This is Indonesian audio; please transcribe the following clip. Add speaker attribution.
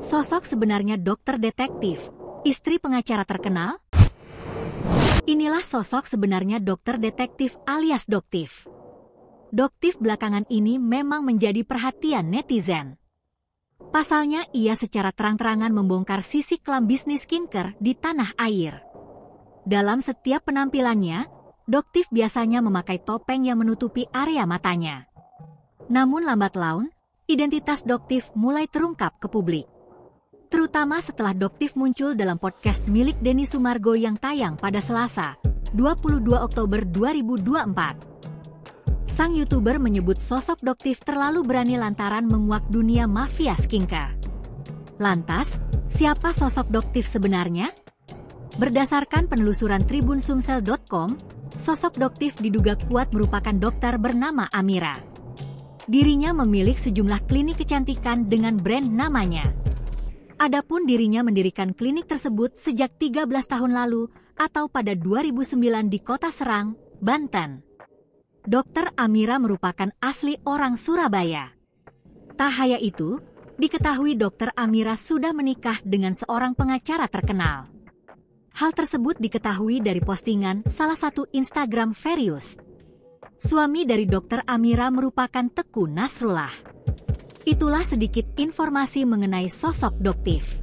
Speaker 1: Sosok sebenarnya dokter detektif, istri pengacara terkenal? Inilah sosok sebenarnya dokter detektif alias Doktif. Doktif belakangan ini memang menjadi perhatian netizen. Pasalnya ia secara terang-terangan membongkar sisi kelam bisnis skincare di tanah air. Dalam setiap penampilannya, Doktif biasanya memakai topeng yang menutupi area matanya. Namun lambat laun, identitas Doktif mulai terungkap ke publik. Terutama setelah Doktif muncul dalam podcast milik Denny Sumargo yang tayang pada Selasa, 22 Oktober 2024. Sang YouTuber menyebut sosok Doktif terlalu berani lantaran menguak dunia mafia skincare. Lantas, siapa sosok Doktif sebenarnya? Berdasarkan penelusuran tribunsumsel.com, sosok Doktif diduga kuat merupakan dokter bernama Amira. Dirinya memiliki sejumlah klinik kecantikan dengan brand namanya. Adapun dirinya mendirikan klinik tersebut sejak 13 tahun lalu atau pada 2009 di Kota Serang, Banten. Dokter Amira merupakan asli orang Surabaya. Tak hanya itu, diketahui Dokter Amira sudah menikah dengan seorang pengacara terkenal. Hal tersebut diketahui dari postingan salah satu Instagram Verius. Suami dari Dokter Amira merupakan Teku Nasrullah. Itulah sedikit informasi mengenai sosok Doktif.